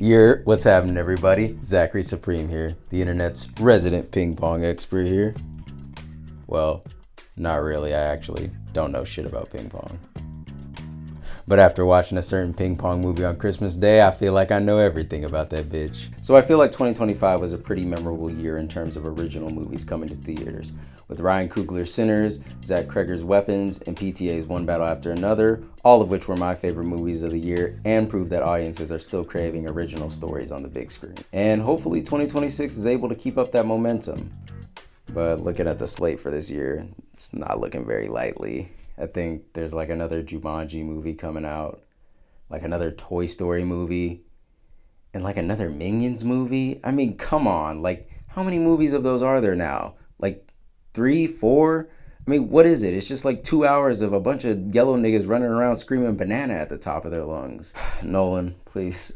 What's happening, everybody? Marty Supreme here, the internet's resident ping pong expert here. Well, not really. I actually don't know shit about ping pong. But after watching a certain ping pong movie on Christmas Day, I feel like I know everything about that bitch. So I feel like 2025 was a pretty memorable year in terms of original movies coming to theaters. With Ryan Coogler's Sinners, Zach Cregger's Weapons, and PTA's One Battle After Another, all of which were my favorite movies of the year and prove that audiences are still craving original stories on the big screen. And hopefully 2026 is able to keep up that momentum. But looking at the slate for this year, it's not looking very lightly. I think there's like another Jumanji movie coming out, like another Toy Story movie, and like another Minions movie. I mean, come on, like how many movies of those are there now? Like 3, 4? I mean, what is it? It's just like 2 hours of a bunch of yellow niggas running around screaming banana at the top of their lungs. Nolan, please,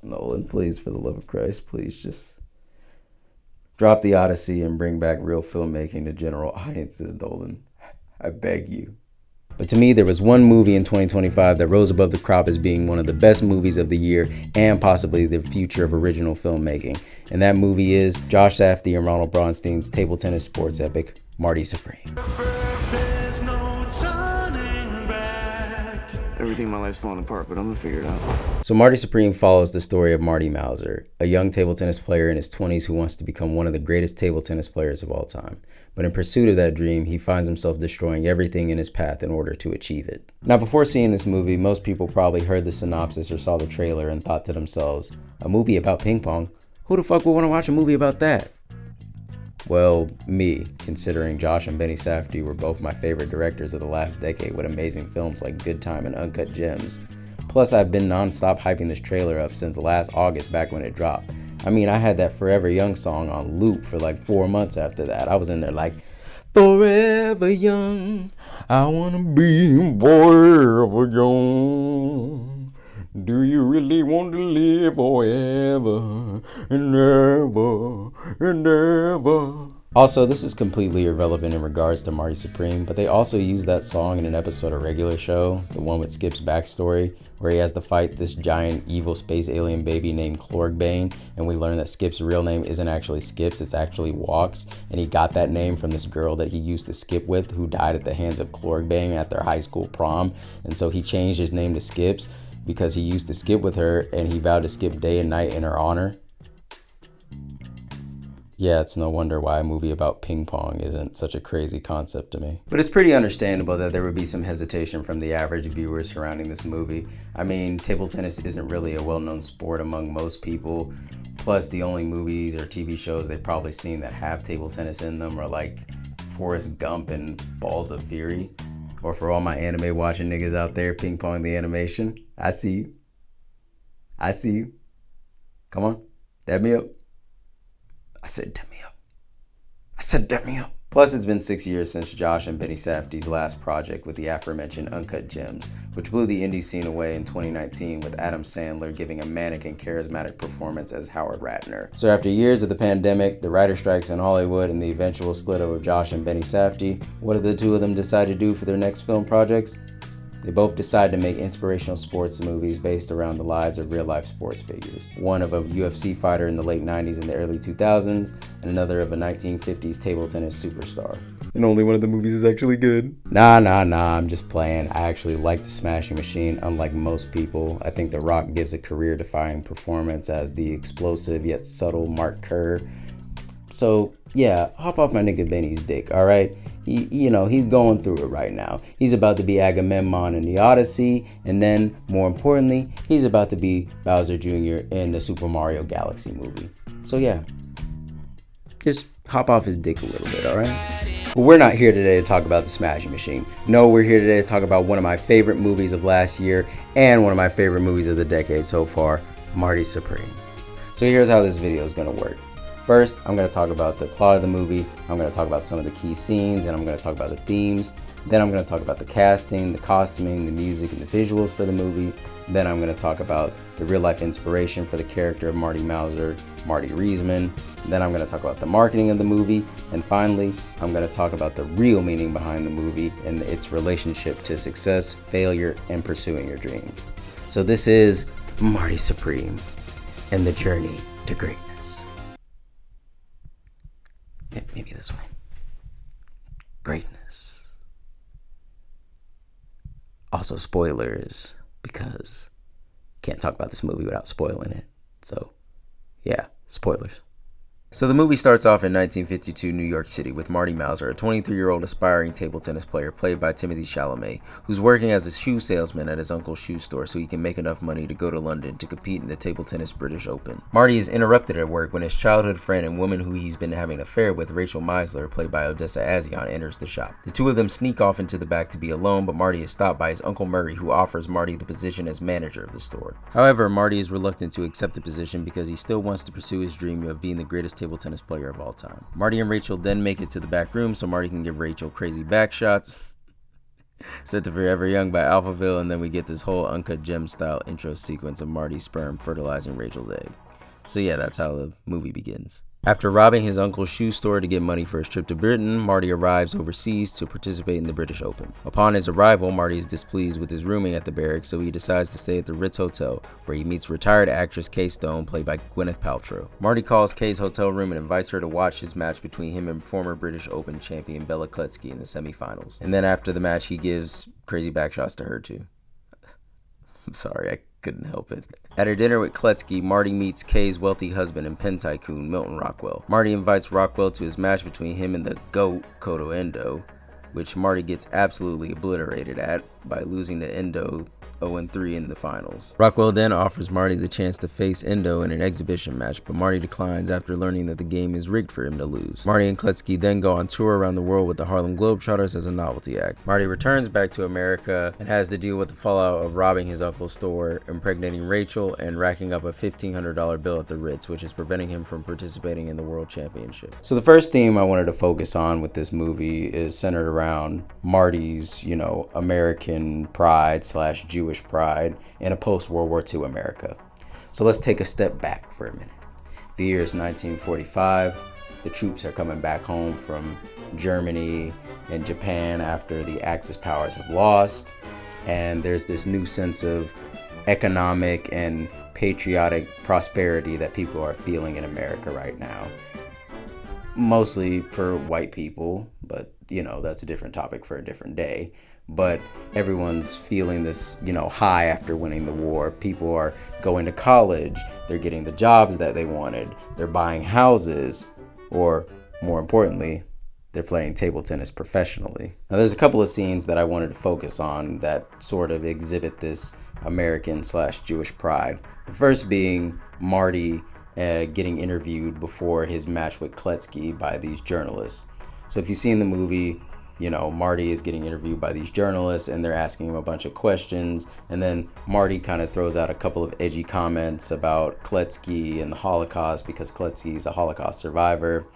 Nolan, please, for the love of Christ, please just drop the Odyssey and bring back real filmmaking to general audiences, Nolan. I beg you. But to me, there was one movie in 2025 that rose above the crop as being one of the best movies of the year and possibly the future of original filmmaking. And that movie is Josh Safdie and Ronald Braunstein's table tennis sports epic, Marty Supreme. Everything in my life's falling apart, but I'm gonna figure it out. So Marty Supreme follows the story of Marty Mauser, a young table tennis player in his 20s who wants to become one of the greatest table tennis players of all time. But in pursuit of that dream, he finds himself destroying everything in his path in order to achieve it. Now, before seeing this movie, most people probably heard the synopsis or saw the trailer and thought to themselves, a movie about ping pong? Who the fuck would want to watch a movie about that? Well, me, considering Josh and Benny Safdie were both my favorite directors of the last decade with amazing films like Good Time and Uncut Gems. Plus, I've been non-stop hyping this trailer up since last August back when it dropped. I mean, I had that Forever Young song on loop for like 4 months after that. I was in there like, forever young, I wanna be forever young. Do you really want to live forever and ever and ever? Also, this is completely irrelevant in regards to Marty Supreme, but they also use that song in an episode of Regular Show, the one with Skip's backstory, where he has to fight this giant evil space alien baby named Clorgbane, and we learn that Skip's real name isn't actually Skips, it's actually Walks, and he got that name from this girl that he used to skip with who died at the hands of Clorgbane at their high school prom, and so he changed his name to Skips because he used to skip with her and he vowed to skip day and night in her honor. Yeah, it's no wonder why a movie about ping pong isn't such a crazy concept to me. But it's pretty understandable that there would be some hesitation from the average viewer surrounding this movie. I mean, table tennis isn't really a well-known sport among most people. Plus, the only movies or TV shows they've probably seen that have table tennis in them are like Forrest Gump and Balls of Fury. Or for all my anime watching niggas out there, ping pong the animation, I see you. I see you. Come on, dab me up. I said dab me up. I said dab me up. Plus, it's been 6 years since Josh and Benny Safdie's last project with the aforementioned Uncut Gems, which blew the indie scene away in 2019 with Adam Sandler giving a manic and charismatic performance as Howard Ratner. So after years of the pandemic, the writer strikes in Hollywood, and the eventual split up of Josh and Benny Safdie, what did the two of them decide to do for their next film projects? They both decide to make inspirational sports movies based around the lives of real-life sports figures. One of a UFC fighter in the late 90s and the early 2000s, and another of a 1950s table tennis superstar. And only one of the movies is actually good. Nah, I'm just playing. I actually like The Smashing Machine, unlike most people. I think The Rock gives a career-defining performance as the explosive yet subtle Mark Kerr. So, yeah, hop off my nigga Benny's dick, alright? He's going through it right now. He's about to be Agamemnon in the Odyssey, and then, more importantly, he's about to be Bowser Jr. in the Super Mario Galaxy movie. So yeah, just hop off his dick a little bit, alright? But we're not here today to talk about The Smashing Machine. No, we're here today to talk about one of my favorite movies of last year, and one of my favorite movies of the decade so far, Marty Supreme. So here's how this video is going to work. First, I'm going to talk about the plot of the movie, I'm going to talk about some of the key scenes, and I'm going to talk about the themes. Then I'm going to talk about the casting, the costuming, the music, and the visuals for the movie. Then I'm going to talk about the real-life inspiration for the character of Marty Mauser, Marty Riesman. Then I'm going to talk about the marketing of the movie. And finally, I'm going to talk about the real meaning behind the movie and its relationship to success, failure, and pursuing your dreams. So this is Marty Supreme. and the journey to greatness. Yeah, maybe this way. Greatness. Also, spoilers, because can't talk about this movie without spoiling it. So, yeah, spoilers. So the movie starts off in 1952 New York City with Marty Mauser, a 23-year-old aspiring table tennis player played by Timothée Chalamet, who's working as a shoe salesman at his uncle's shoe store so he can make enough money to go to London to compete in the table tennis British Open. Marty is interrupted at work when his childhood friend and woman who he's been having an affair with, Rachel Meisler, played by Odessa Azion, enters the shop. The two of them sneak off into the back to be alone, but Marty is stopped by his Uncle Murray, who offers Marty the position as manager of the store. However, Marty is reluctant to accept the position because he still wants to pursue his dream of being the greatest table tennis player of all time. Marty and Rachel then make it to the back room so Marty can give Rachel crazy back shots. Set to Forever Young by Alphaville, and then we get this whole Uncut Gem style intro sequence of Marty's sperm fertilizing Rachel's egg. So yeah, that's how the movie begins. After robbing his uncle's shoe store to get money for his trip to Britain, Marty arrives overseas to participate in the British Open. Upon his arrival, Marty is displeased with his rooming at the barracks, so he decides to stay at the Ritz Hotel, where he meets retired actress Kay Stone, played by Gwyneth Paltrow. Marty calls Kay's hotel room and invites her to watch his match between him and former British Open champion Bella Kletsky in the semifinals. And then after the match, he gives crazy backshots to her too. I'm sorry, I couldn't help it. At her dinner with Kletsky, Marty meets Kay's wealthy husband and pen tycoon, Milton Rockwell. Marty invites Rockwell to his match between him and the GOAT, Koto Endo, which Marty gets absolutely obliterated at by losing to Endo 0-3 in the finals. Rockwell then offers Marty the chance to face Endo in an exhibition match, but Marty declines after learning that the game is rigged for him to lose. Marty and Kletsky then go on tour around the world with the Harlem Globetrotters as a novelty act. Marty returns back to America and has to deal with the fallout of robbing his uncle's store, impregnating Rachel, and racking up a $1,500 bill at the Ritz, which is preventing him from participating in the World Championship. So the first theme I wanted to focus on with this movie is centered around Marty's, American pride / Jewish pride in a post-World War II America. So let's take a step back for a minute. The year is 1945. The troops are coming back home from Germany and Japan after the Axis powers have lost. And there's this new sense of economic and patriotic prosperity that people are feeling in America right now. Mostly for white people, but that's a different topic for a different day. But everyone's feeling this, high after winning the war. People are going to college. They're getting the jobs that they wanted. They're buying houses, or more importantly, they're playing table tennis professionally. Now, there's a couple of scenes that I wanted to focus on that sort of exhibit this American / Jewish pride. The first being Marty getting interviewed before his match with Kletsky by these journalists. So if you've seen the movie, Marty is getting interviewed by these journalists and they're asking him a bunch of questions. And then Marty kind of throws out a couple of edgy comments about Kletsky and the Holocaust because Kletsky is a Holocaust survivor.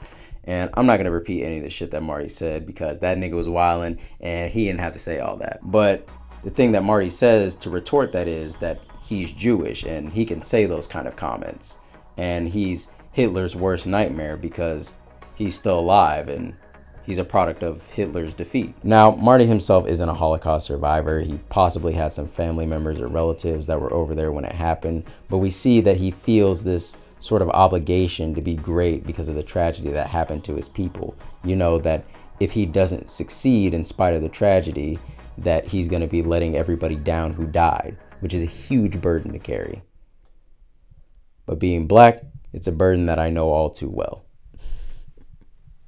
And I'm not going to repeat any of the shit that Marty said because that nigga was wildin' and he didn't have to say all that. But the thing that Marty says to retort that is that he's Jewish and he can say those kind of comments. And he's Hitler's worst nightmare because he's still alive and he's a product of Hitler's defeat. Now, Marty himself isn't a Holocaust survivor. He possibly had some family members or relatives that were over there when it happened. But we see that he feels this sort of obligation to be great because of the tragedy that happened to his people. That if he doesn't succeed in spite of the tragedy, that he's going to be letting everybody down who died, which is a huge burden to carry. But being black, it's a burden that I know all too well.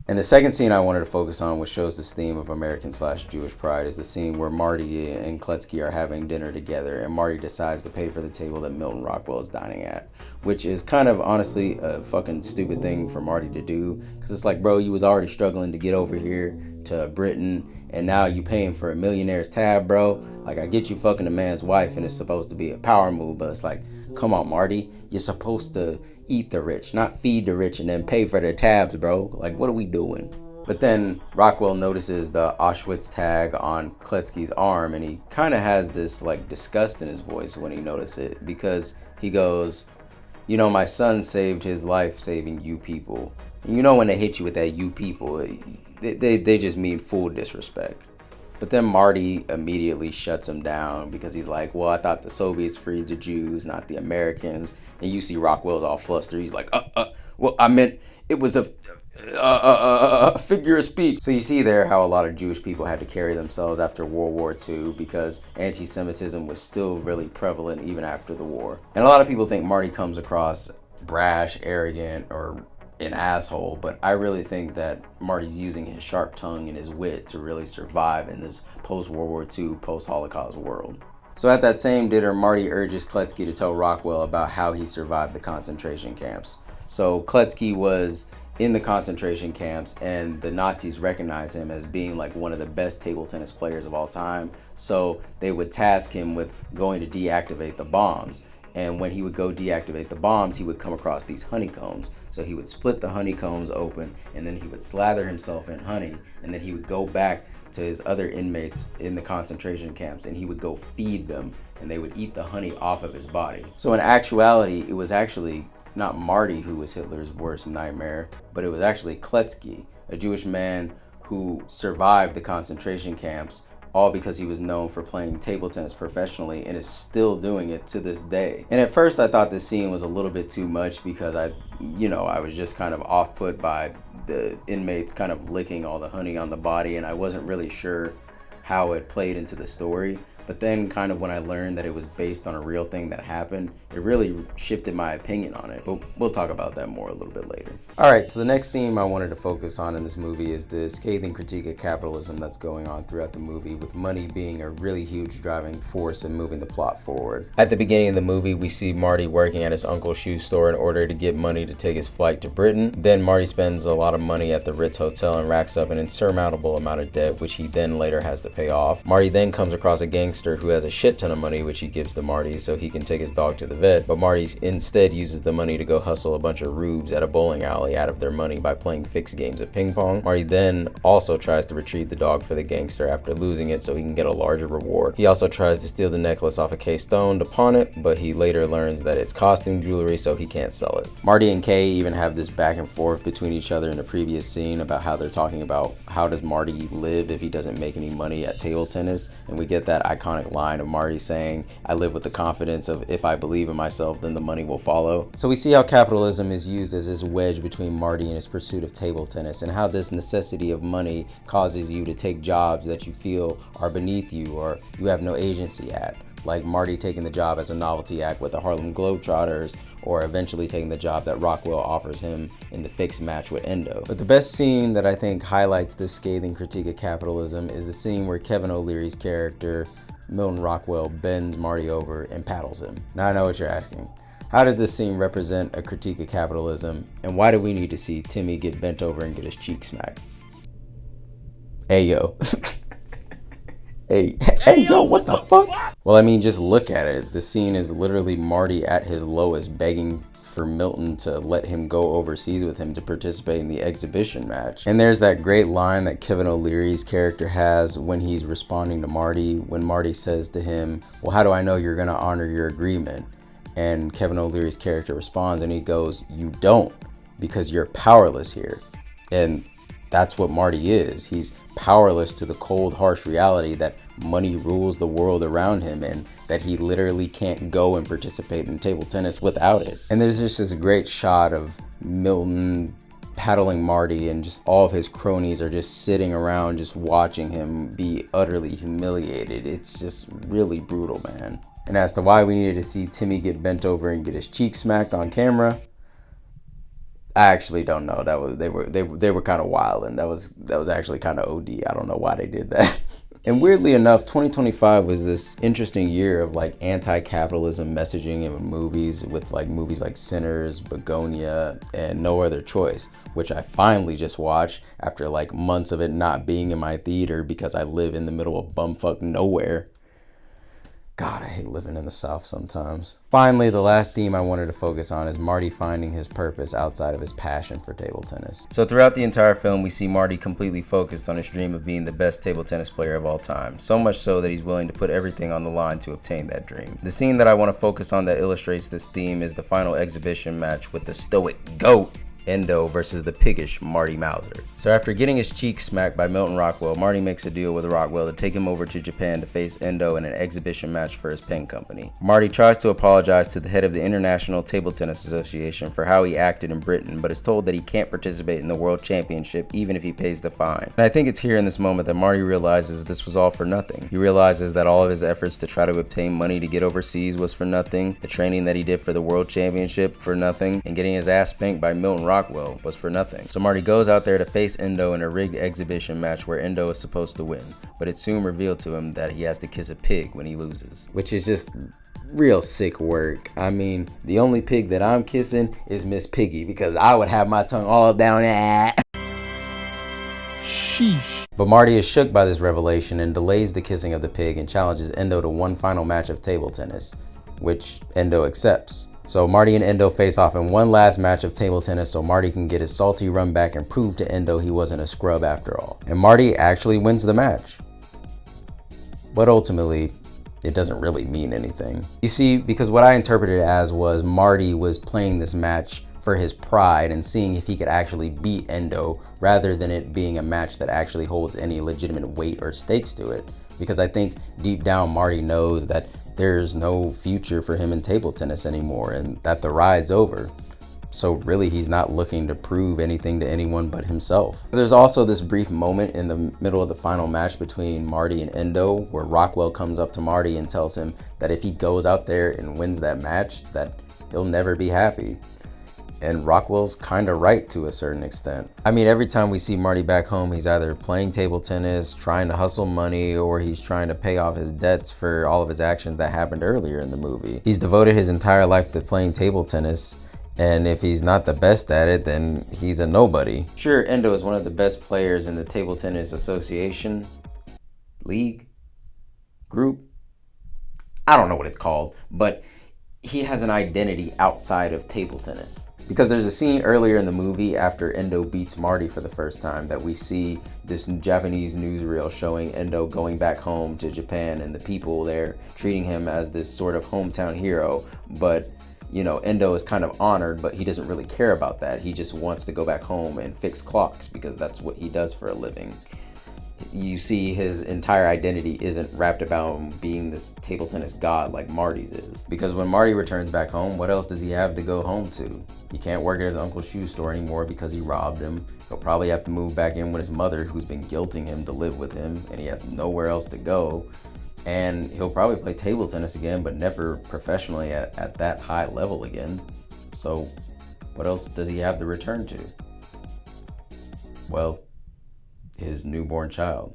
And the second scene I wanted to focus on, which shows this theme of American / Jewish pride, is the scene where Marty and Kletsky are having dinner together, and Marty decides to pay for the table that Milton Rockwell is dining at, which is kind of honestly a fucking stupid thing for Marty to do, because it's like, bro, you was already struggling to get over here to Britain, and now you paying for a millionaire's tab, bro. Like, I get you fucking a man's wife, and it's supposed to be a power move, but it's like, come on, Marty, you're supposed to eat the rich, not feed the rich and then pay for their tabs, bro. Like, what are we doing? But then Rockwell notices the Auschwitz tag on Kletsky's arm, and he kind of has this like disgust in his voice when he notices it, because he goes, my son saved his life saving you people. And when they hit you with that you people, they just mean full disrespect. But then Marty immediately shuts him down because he's like, well, I thought the Soviets freed the Jews, not the Americans. And you see Rockwell's all flustered. He's like, well, I meant it was a figure of speech. So you see there how a lot of Jewish people had to carry themselves after World War II because anti-Semitism was still really prevalent even after the war. And a lot of people think Marty comes across brash, arrogant, or an asshole, but I really think that Marty's using his sharp tongue and his wit to really survive in this post-World War II, post-Holocaust world. So at that same dinner, Marty urges Kletsky to tell Rockwell about how he survived the concentration camps. So Kletsky was in the concentration camps, and the Nazis recognize him as being like one of the best table tennis players of all time. So they would task him with going to deactivate the bombs. And when he would go deactivate the bombs, he would come across these honeycombs. So he would split the honeycombs open, and then he would slather himself in honey, and then he would go back to his other inmates in the concentration camps, and he would go feed them, and they would eat the honey off of his body. So in actuality, it was actually not Marty who was Hitler's worst nightmare, but it was actually Kletsky, a Jewish man who survived the concentration camps, all because he was known for playing table tennis professionally and is still doing it to this day. And at first I thought this scene was a little bit too much because I was just kind of off put by the inmates kind of licking all the honey on the body, and I wasn't really sure how it played into the story. But then kind of when I learned that it was based on a real thing that happened, it really shifted my opinion on it. But we'll talk about that more a little bit later. All right, so the next theme I wanted to focus on in this movie is the scathing critique of capitalism that's going on throughout the movie, with money being a really huge driving force in moving the plot forward. At the beginning of the movie, we see Marty working at his uncle's shoe store in order to get money to take his flight to Britain. Then Marty spends a lot of money at the Ritz Hotel and racks up an insurmountable amount of debt, which he then later has to pay off. Marty then comes across a gangster who has a shit ton of money, which he gives to Marty so he can take his dog to the vet, but Marty instead uses the money to go hustle a bunch of rubes at a bowling alley out of their money by playing fixed games of ping pong. Marty then also tries to retrieve the dog for the gangster after losing it so he can get a larger reward. He also tries to steal the necklace off of Kay Stone to pawn it, but he later learns that it's costume jewelry, so he can't sell it. Marty and Kay even have this back and forth between each other in the previous scene about how they're talking about how does Marty live if he doesn't make any money at table tennis, and we get that iconic line of Marty saying, I live with the confidence of if I believe in myself, then the money will follow. So we see how capitalism is used as this wedge between Marty and his pursuit of table tennis, and how this necessity of money causes you to take jobs that you feel are beneath you or you have no agency at. Like Marty taking the job as a novelty act with the Harlem Globetrotters, or eventually taking the job that Rockwell offers him in the fixed match with Endo. But the best scene that I think highlights this scathing critique of capitalism is the scene where Kevin O'Leary's character Milton Rockwell bends Marty over and paddles him. Now I know what you're asking. How does this scene represent a critique of capitalism, and why do we need to see Timmy get bent over and get his cheek smacked? Hey yo. Hey yo, what the fuck? Well, I mean, just look at it. The scene is literally Marty at his lowest begging for Milton to let him go overseas with him to participate in the exhibition match. And there's that great line that Kevin O'Leary's character has when he's responding to Marty, when Marty says to him, well, how do I know you're gonna honor your agreement? And Kevin O'Leary's character responds and he goes, you don't, because you're powerless here. And that's what Marty is. He's powerless to the cold, harsh reality that money rules the world around him and that he literally can't go and participate in table tennis without it. And there's just this great shot of Milton paddling Marty, and just all of his cronies are just sitting around just watching him be utterly humiliated. It's just really brutal, man. And as to why we needed to see Timmy get bent over and get his cheek smacked on camera, I actually don't know. They were kind of wild, and that was actually kind of OD. I don't know why they did that. And weirdly enough, 2025 was this interesting year of like anti-capitalism messaging in movies, with like movies like Sinners, Begonia, and No Other Choice, which I finally just watched after like months of it not being in my theater because I live in the middle of bumfuck nowhere. God, I hate living in the South sometimes. Finally, the last theme I wanted to focus on is Marty finding his purpose outside of his passion for table tennis. So throughout the entire film, we see Marty completely focused on his dream of being the best table tennis player of all time. So much so that he's willing to put everything on the line to obtain that dream. The scene that I want to focus on that illustrates this theme is the final exhibition match with the stoic GOAT, Endo versus the piggish Marty Mauser. So after getting his cheeks smacked by Milton Rockwell, Marty makes a deal with Rockwell to take him over to Japan to face Endo in an exhibition match for his pen company. Marty tries to apologize to the head of the International Table Tennis Association for how he acted in Britain, but is told that he can't participate in the World Championship even if he pays the fine. And I think it's here in this moment that Marty realizes this was all for nothing. He realizes that all of his efforts to try to obtain money to get overseas was for nothing, the training that he did for the World Championship for nothing, and getting his ass spanked by Milton Rockwell was for nothing. So Marty goes out there to face Endo in a rigged exhibition match where Endo is supposed to win, but it's soon revealed to him that he has to kiss a pig when he loses, which is just real sick work. I mean, the only pig that I'm kissing is Miss Piggy, because I would have my tongue all down that. Sheesh. But Marty is shook by this revelation and delays the kissing of the pig and challenges Endo to one final match of table tennis, which Endo accepts. So Marty and Endo face off in one last match of table tennis so Marty can get his salty run back and prove to Endo he wasn't a scrub after all. And Marty actually wins the match. But ultimately, it doesn't really mean anything. You see, because what I interpreted it as was Marty was playing this match for his pride and seeing if he could actually beat Endo rather than it being a match that actually holds any legitimate weight or stakes to it. Because I think deep down Marty knows that there's no future for him in table tennis anymore and that the ride's over. So really he's not looking to prove anything to anyone but himself. There's also this brief moment in the middle of the final match between Marty and Endo where Rockwell comes up to Marty and tells him that if he goes out there and wins that match, that he'll never be happy. And Rockwell's kind of right to a certain extent. I mean, every time we see Marty back home, he's either playing table tennis, trying to hustle money, or he's trying to pay off his debts for all of his actions that happened earlier in the movie. He's devoted his entire life to playing table tennis, and if he's not the best at it, then he's a nobody. Sure, Endo is one of the best players in the Table Tennis Association, league, group, I don't know what it's called, but he has an identity outside of table tennis. Because there's a scene earlier in the movie after Endo beats Marty for the first time that we see this Japanese newsreel showing Endo going back home to Japan and the people there treating him as this sort of hometown hero. But, you know, Endo is kind of honored, but he doesn't really care about that. He just wants to go back home and fix clocks because that's what he does for a living. You see his entire identity isn't wrapped about being this table tennis god like Marty's is. Because when Marty returns back home, what else does he have to go home to? He can't work at his uncle's shoe store anymore because he robbed him. He'll probably have to move back in with his mother, who's been guilting him to live with him, and he has nowhere else to go. And he'll probably play table tennis again, but never professionally at that high level again. So what else does he have to return to? Well, his newborn child.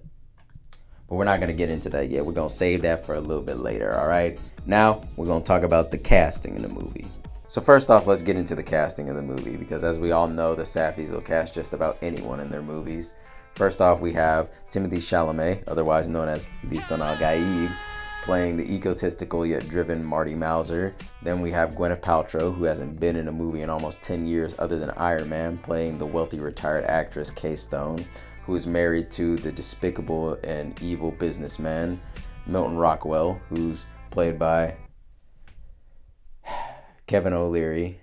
But we're not going to get into that yet. We're going to save that for a little bit later, all right? Now, we're going to talk about the casting in the movie. So first off, let's get into the casting of the movie, because as we all know, the Safdies will cast just about anyone in their movies. First off, we have Timothée Chalamet, otherwise known as Lisan Al-Gaib, playing the egotistical yet driven Marty Mauser. Then we have Gwyneth Paltrow, who hasn't been in a movie in almost 10 years other than Iron Man, playing the wealthy retired actress Kay Stone, who is married to the despicable and evil businessman Milton Rockwell, who's played by Kevin O'Leary.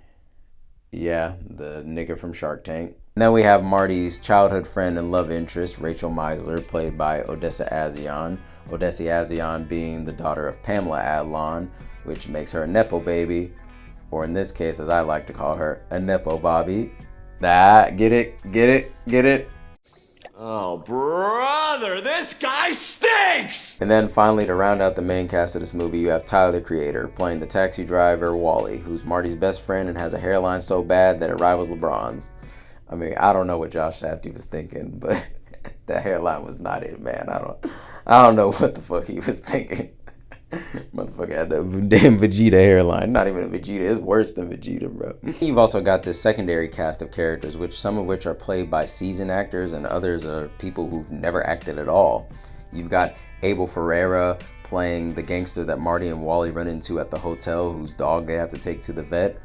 Yeah, the nigga from Shark Tank. And then we have Marty's childhood friend and love interest, Rachel Meisler, played by Odessa A'zion. Odessa A'zion being the daughter of Pamela Adlon, which makes her a Nepo baby, or in this case, as I like to call her, a Nepo Bobby. Get it? Oh, brother, this guy stinks! And then finally, to round out the main cast of this movie, you have Tyler, the Creator, playing the taxi driver, Wally, who's Marty's best friend and has a hairline so bad that it rivals LeBron's. I mean, I don't know what Josh Safdie was thinking, but that hairline was not it, man. I don't know what the fuck he was thinking. Motherfucker had the damn Vegeta hairline. Not even a Vegeta. It's worse than Vegeta, bro. You've also got this secondary cast of characters, some of which are played by seasoned actors and others are people who've never acted at all. You've got Abel Ferreira playing the gangster that Marty and Wally run into at the hotel, whose dog they have to take to the vet.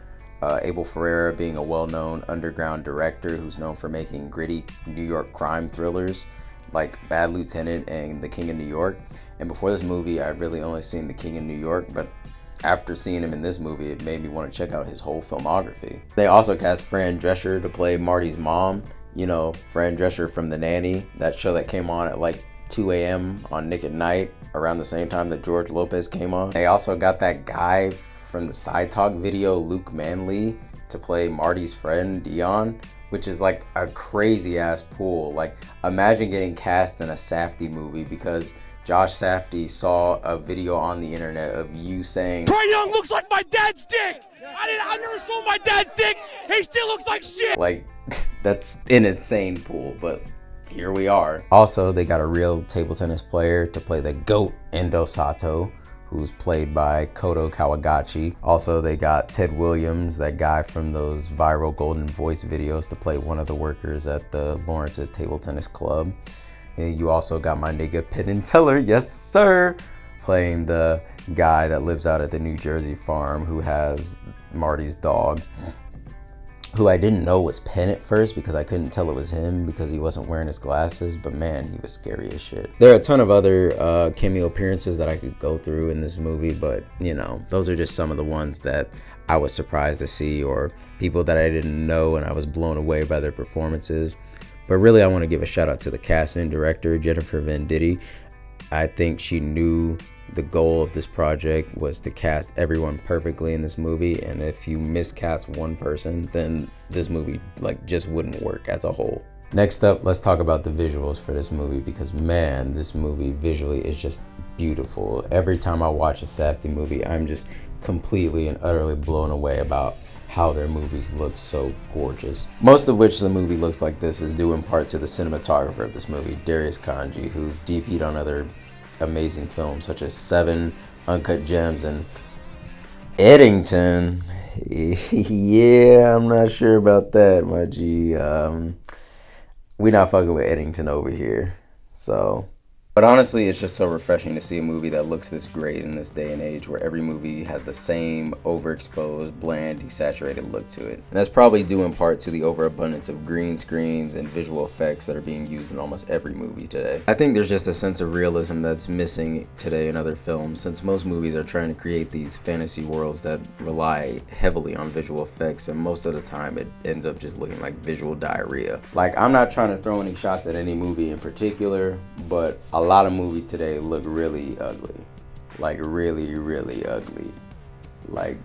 Abel Ferreira being a well-known underground director who's known for making gritty New York crime thrillers like Bad Lieutenant and The King of New York. And before this movie, I'd really only seen The King of New York, but after seeing him in this movie, it made me want to check out his whole filmography. They also cast Fran Drescher to play Marty's mom. You know, Fran Drescher from The Nanny, that show that came on at like 2 a.m. on Nick at Night around the same time that George Lopez came on. They also got that guy from the Side Talk video, Luke Manley, to play Marty's friend, Dion, which is like a crazy ass pool. Like, imagine getting cast in a Safdie movie because Josh Safdie saw a video on the internet of you saying, Trae Young looks like my dad's dick! I never saw my dad's dick! He still looks like shit! Like, that's an insane pool, but here we are. Also, they got a real table tennis player to play the GOAT Endo Sato, who's played by Koto Kawagachi. Also, they got Ted Williams, that guy from those viral Golden Voice videos, to play one of the workers at the Lawrence's Table Tennis Club. And you also got my nigga Penn Teller, yes sir, playing the guy that lives out at the New Jersey farm who has Marty's dog, who I didn't know was Penn at first because I couldn't tell it was him because he wasn't wearing his glasses, but man, he was scary as shit. There are a ton of other cameo appearances that I could go through in this movie, but you know, those are just some of the ones that I was surprised to see, or people that I didn't know and I was blown away by their performances. But really, I want to give a shout out to the casting director, Jennifer Venditti. I think she knew the goal of this project was to cast everyone perfectly in this movie, and if you miscast one person, then this movie like just wouldn't work as a whole. Next up, let's talk about the visuals for this movie, because man, this movie visually is just beautiful. Every time I watch a Safdie movie, I'm just completely and utterly blown away about how their movies look so gorgeous. Most of which the movie looks like this is due in part to the cinematographer of this movie, Darius Kanji, who's DP'd on other amazing films such as Seven, Uncut Gems, and Eddington. Yeah, I'm not sure about that, my G. We're not fucking with Eddington over here. So, but honestly, it's just so refreshing to see a movie that looks this great in this day and age, where every movie has the same overexposed, bland, desaturated look to it. And that's probably due in part to the overabundance of green screens and visual effects that are being used in almost every movie today. I think there's just a sense of realism that's missing today in other films, since most movies are trying to create these fantasy worlds that rely heavily on visual effects, and most of the time it ends up just looking like visual diarrhea. Like, I'm not trying to throw any shots at any movie in particular, but a lot of movies today look really ugly. Like really, really ugly. Like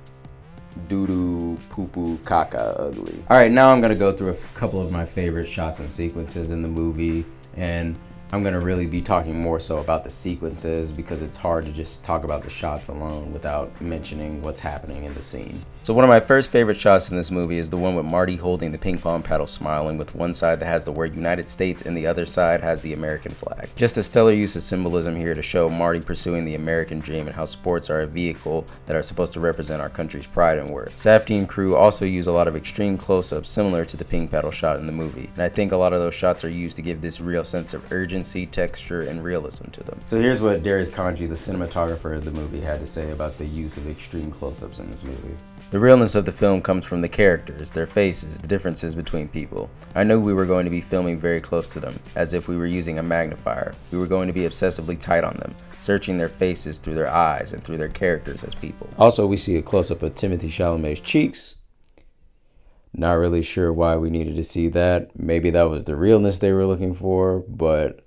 doo-doo, poo-poo, caca ugly. Alright, now I'm gonna go through a couple of my favorite shots and sequences in the movie, and I'm gonna really be talking more so about the sequences because it's hard to just talk about the shots alone without mentioning what's happening in the scene. So one of my first favorite shots in this movie is the one with Marty holding the ping pong paddle, smiling, with one side that has the word United States and the other side has the American flag. Just a stellar use of symbolism here to show Marty pursuing the American dream and how sports are a vehicle that are supposed to represent our country's pride and worth. Safdie and crew also use a lot of extreme close-ups similar to the ping paddle shot in the movie, and I think a lot of those shots are used to give this real sense of urgency, texture, and realism to them. So here's what Darius Kanji, the cinematographer of the movie, had to say about the use of extreme close-ups in this movie. The realness of the film comes from the characters, their faces, the differences between people. I knew we were going to be filming very close to them, as if we were using a magnifier. We were going to be obsessively tight on them, searching their faces through their eyes and through their characters as people. Also, we see a close-up of Timothée Chalamet's cheeks. Not really sure why we needed to see that. Maybe that was the realness they were looking for, but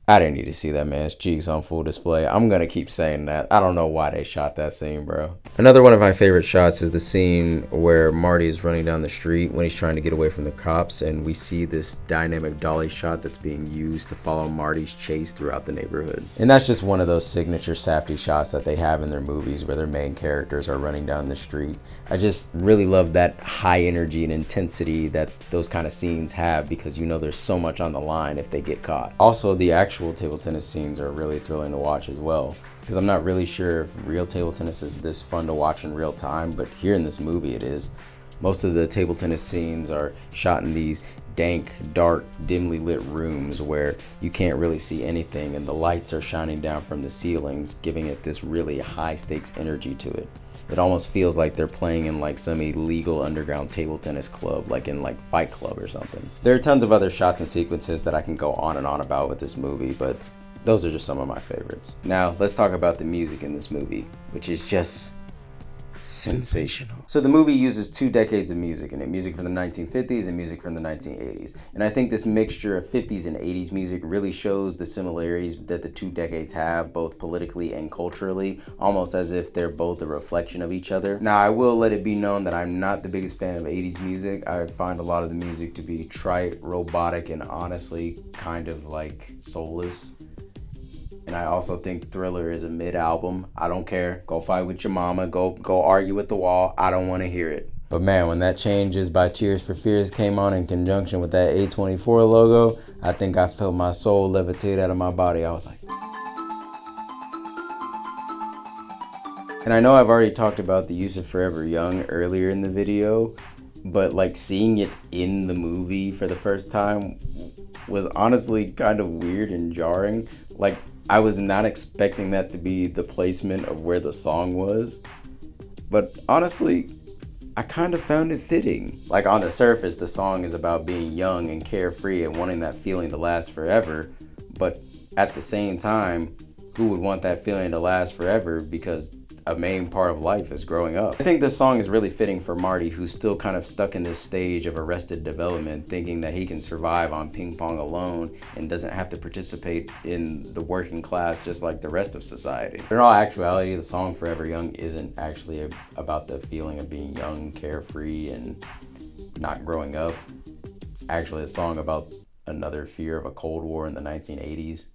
I didn't need to see that man's cheeks on full display. I'm gonna keep saying that. I don't know why they shot that scene, bro. Another one of my favorite shots is the scene where Marty is running down the street when he's trying to get away from the cops, and we see this dynamic dolly shot that's being used to follow Marty's chase throughout the neighborhood. And that's just one of those signature Safdie shots that they have in their movies where their main characters are running down the street. I just really love that high energy and intensity that those kind of scenes have, because you know there's so much on the line if they get caught. Also, the actual table tennis scenes are really thrilling to watch as well, because I'm not really sure if real table tennis is this fun to watch in real time, but here in this movie it is. Most of the table tennis scenes are shot in these dank, dark, dimly lit rooms where you can't really see anything, and the lights are shining down from the ceilings, giving it this really high stakes energy to it. It almost feels like they're playing in like some illegal underground table tennis club, like in like Fight Club or something. There are tons of other shots and sequences that I can go on and on about with this movie, but those are just some of my favorites. Now, let's talk about the music in this movie, which is just sensational. So the movie uses 2 decades of music in it, music from the 1950s and music from the 1980s. And I think this mixture of 50s and 80s music really shows the similarities that the 2 decades have, both politically and culturally, almost as if they're both a reflection of each other. Now, I will let it be known that I'm not the biggest fan of 80s music. I find a lot of the music to be trite, robotic, and honestly kind of like soulless. And I also think Thriller is a mid-album. I don't care. Go fight with your mama. Go argue with the wall. I don't want to hear it. But man, when that Changes by Tears for Fears came on in conjunction with that A24 logo, I think I felt my soul levitate out of my body. I was like... And I know I've already talked about the use of Forever Young earlier in the video, but like seeing it in the movie for the first time was honestly kind of weird and jarring. Like, I was not expecting that to be the placement of where the song was, but honestly, I kind of found it fitting. Like, on the surface, the song is about being young and carefree and wanting that feeling to last forever, but at the same time, who would want that feeling to last forever? Because a main part of life is growing up. I think this song is really fitting for Marty, who's still kind of stuck in this stage of arrested development, thinking that he can survive on ping pong alone and doesn't have to participate in the working class just like the rest of society. But in all actuality, the song Forever Young isn't actually about the feeling of being young, carefree, and not growing up. It's actually a song about another fear of a Cold War in the 1980s.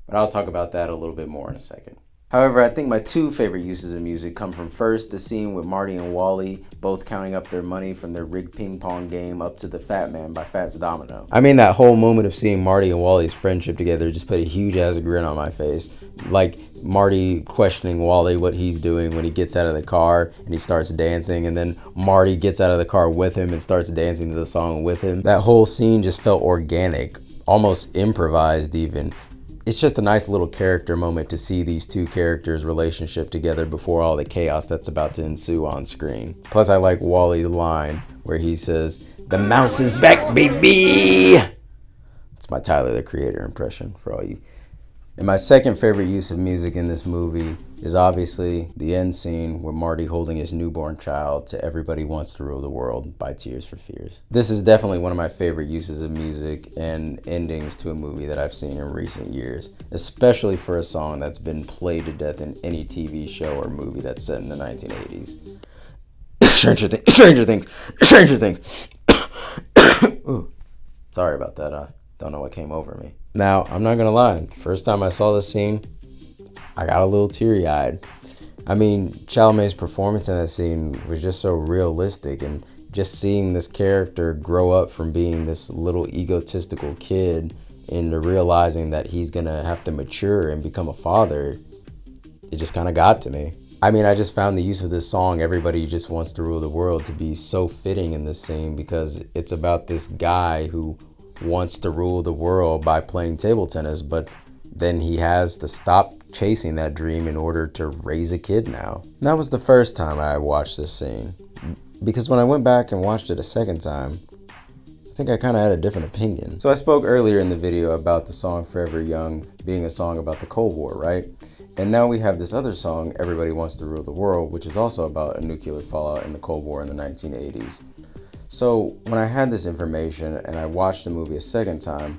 But I'll talk about that a little bit more in a second. However, I think my 2 favorite uses of music come from first, the scene with Marty and Wally both counting up their money from their rigged ping pong game up to the Fat Man by Fats Domino. I mean, that whole moment of seeing Marty and Wally's friendship together just put a huge ass grin on my face. Like Marty questioning Wally what he's doing when he gets out of the car and he starts dancing, and then Marty gets out of the car with him and starts dancing to the song with him. That whole scene just felt organic, almost improvised even. It's just a nice little character moment to see these 2 characters' relationship together before all the chaos that's about to ensue on screen. Plus, I like Wally's line where he says, "The mouse is back, baby!" It's my Tyler, the Creator impression for all you. And my second favorite use of music in this movie is obviously the end scene with Marty holding his newborn child to Everybody Wants to Rule the World by Tears for Fears. This is definitely one of my favorite uses of music and endings to a movie that I've seen in recent years, especially for a song that's been played to death in any TV show or movie that's set in the 1980s. Stranger Things. Ooh, sorry about that. I don't know what came over me. Now, I'm not gonna lie, the first time I saw this scene, I got a little teary-eyed. I mean, Chalamet's performance in that scene was just so realistic, and just seeing this character grow up from being this little egotistical kid into realizing that he's gonna have to mature and become a father, it just kind of got to me. I mean, I just found the use of this song, Everybody Just Wants to Rule the World, to be so fitting in this scene because it's about this guy who wants to rule the world by playing table tennis, but then he has to stop chasing that dream in order to raise a kid now. And that was the first time I watched this scene, because when I went back and watched it a second time, I think I kind of had a different opinion. So I spoke earlier in the video about the song Forever Young being a song about the Cold War, right? And now we have this other song, Everybody Wants to Rule the World, which is also about a nuclear fallout in the Cold War in the 1980s. So when I had this information and I watched the movie a second time,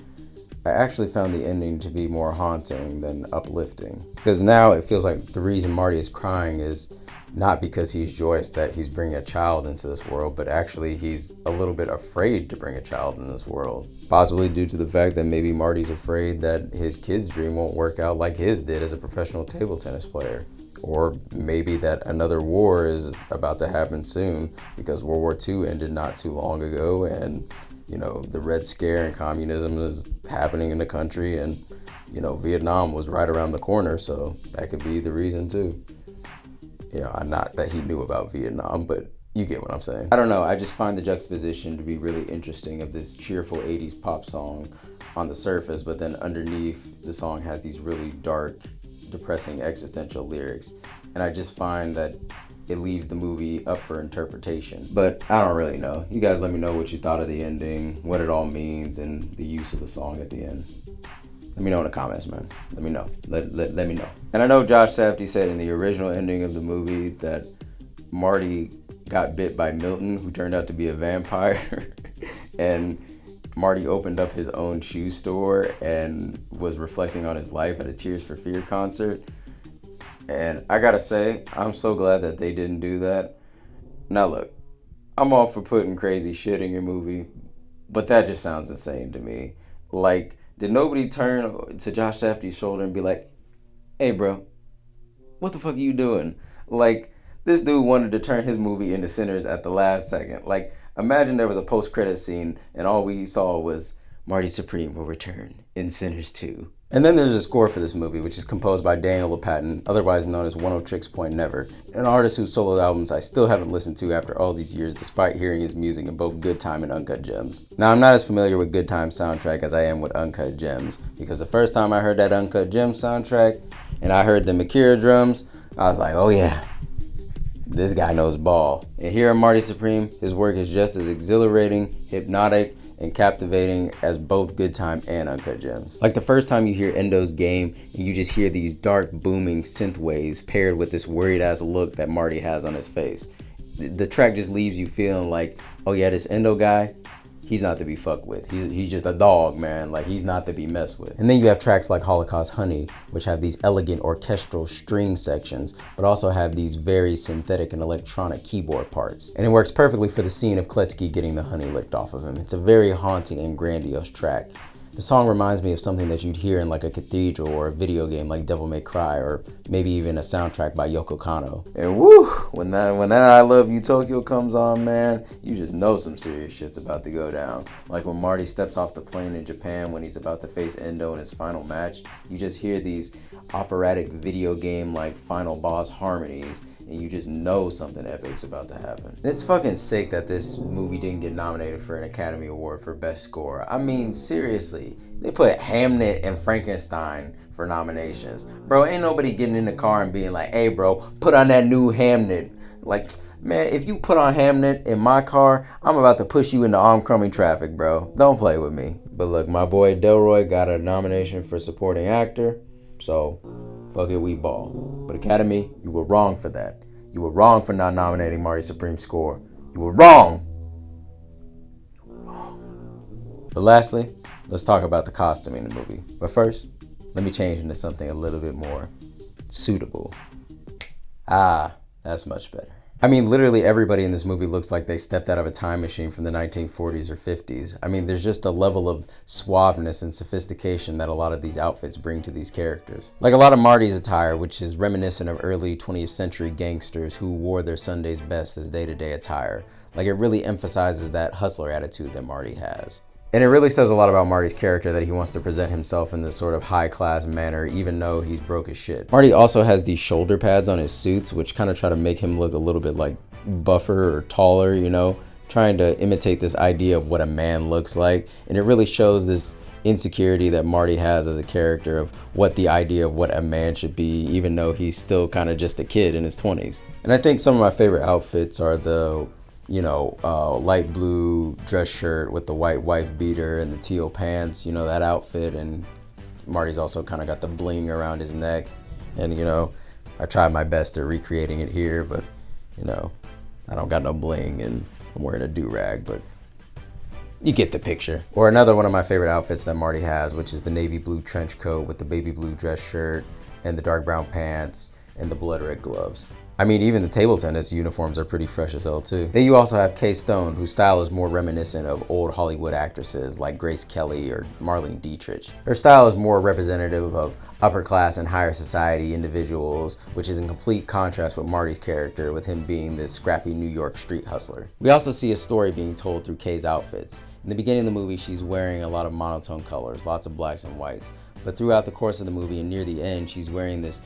I actually found the ending to be more haunting than uplifting. Because now it feels like the reason Marty is crying is not because he's joyous that he's bringing a child into this world, but actually he's a little bit afraid to bring a child in this world. Possibly due to the fact that maybe Marty's afraid that his kid's dream won't work out like his did as a professional table tennis player. Or maybe that another war is about to happen soon because World War II ended not too long ago, and you know, the Red Scare and communism is happening in the country, and you know, Vietnam was right around the corner, so that could be the reason too. You know, not that he knew about Vietnam, but you get what I'm saying. I don't know, I just find the juxtaposition to be really interesting of this cheerful 80s pop song on the surface, but then underneath the song has these really dark, depressing existential lyrics, and I just find that it leaves the movie up for interpretation. But I don't really know. You guys let me know what you thought of the ending, what it all means, and the use of the song at the end. Let me know in the comments, man. Let me know. Let me know. And I know Josh Safdie said in the original ending of the movie that Marty got bit by Milton, who turned out to be a vampire. And Marty opened up his own shoe store and was reflecting on his life at a Tears for Fear concert. And I gotta say, I'm so glad that they didn't do that. Now look, I'm all for putting crazy shit in your movie, but that just sounds insane to me. Like, did nobody turn to Josh Safdie's shoulder and be like, hey bro, what the fuck are you doing? Like, this dude wanted to turn his movie into Sinners at the last second. Like, imagine there was a post-credit scene and all we saw was Marty Supreme will return in Sinners 2. And then there's a score for this movie, which is composed by Daniel LePatin, otherwise known as 106 Point Never, an artist whose solo albums I still haven't listened to after all these years, despite hearing his music in both Good Time and Uncut Gems. Now, I'm not as familiar with Good Time soundtrack as I am with Uncut Gems, because the first time I heard that Uncut Gems soundtrack, and I heard the Makira drums, I was like, oh yeah, this guy knows ball. And here in Marty Supreme, his work is just as exhilarating, hypnotic, and captivating as both Good Time and Uncut Gems. Like the first time you hear Endo's Game and you just hear these dark booming synth waves paired with this worried ass look that Marty has on his face. The track just leaves you feeling like, oh yeah, this Endo guy, he's not to be fucked with. He's just a dog, man. Like, he's not to be messed with. And then you have tracks like Holocaust Honey, which have these elegant orchestral string sections, but also have these very synthetic and electronic keyboard parts. And it works perfectly for the scene of Kletsky getting the honey licked off of him. It's a very haunting and grandiose track. The song reminds me of something that you'd hear in like a cathedral or a video game like Devil May Cry, or maybe even a soundtrack by Yoko Kanno. And woo, when that I Love You Tokyo comes on, man, you just know some serious shit's about to go down. Like when Marty steps off the plane in Japan when he's about to face Endo in his final match, you just hear these operatic video game like final boss harmonies, and you just know something epic's about to happen. And it's fucking sick that this movie didn't get nominated for an Academy Award for Best Score. I mean, seriously, they put Hamnet and Frankenstein for nominations. Bro, ain't nobody getting in the car and being like, hey bro, put on that new Hamnet. Like, man, if you put on Hamnet in my car, I'm about to push you into oncoming traffic, bro. Don't play with me. But look, my boy Delroy got a nomination for supporting actor, so fuck it, we ball. But Academy, you were wrong for that. You were wrong for not nominating Marty Supreme score. You were wrong. But lastly, let's talk about the costume in the movie. But first, let me change into something a little bit more suitable. Ah, that's much better. I mean, literally everybody in this movie looks like they stepped out of a time machine from the 1940s or 50s. I mean, there's just a level of suaveness and sophistication that a lot of these outfits bring to these characters. Like a lot of Marty's attire, which is reminiscent of early 20th century gangsters who wore their Sunday's best as day-to-day attire. Like, it really emphasizes that hustler attitude that Marty has. And it really says a lot about Marty's character that he wants to present himself in this sort of high-class manner, even though he's broke as shit. Marty also has these shoulder pads on his suits, which kind of try to make him look a little bit like buffer or taller, you know, trying to imitate this idea of what a man looks like. And it really shows this insecurity that Marty has as a character of what the idea of what a man should be, even though he's still kind of just a kid in his 20s. And I think some of my favorite outfits are the light blue dress shirt with the white wife beater and the teal pants, you know, that outfit. And Marty's also kind of got the bling around his neck. And, you know, I tried my best at recreating it here, but, you know, I don't got no bling and I'm wearing a do-rag, but you get the picture. Or another one of my favorite outfits that Marty has, which is the navy blue trench coat with the baby blue dress shirt and the dark brown pants and the blood red gloves. I mean, even the table tennis uniforms are pretty fresh as hell too. Then you also have Kay Stone, whose style is more reminiscent of old Hollywood actresses like Grace Kelly or Marlene Dietrich. Her style is more representative of upper class and higher society individuals, which is in complete contrast with Marty's character, with him being this scrappy New York street hustler. We also see a story being told through Kay's outfits. In the beginning of the movie, she's wearing a lot of monotone colors, lots of blacks and whites. But throughout the course of the movie and near the end, she's wearing this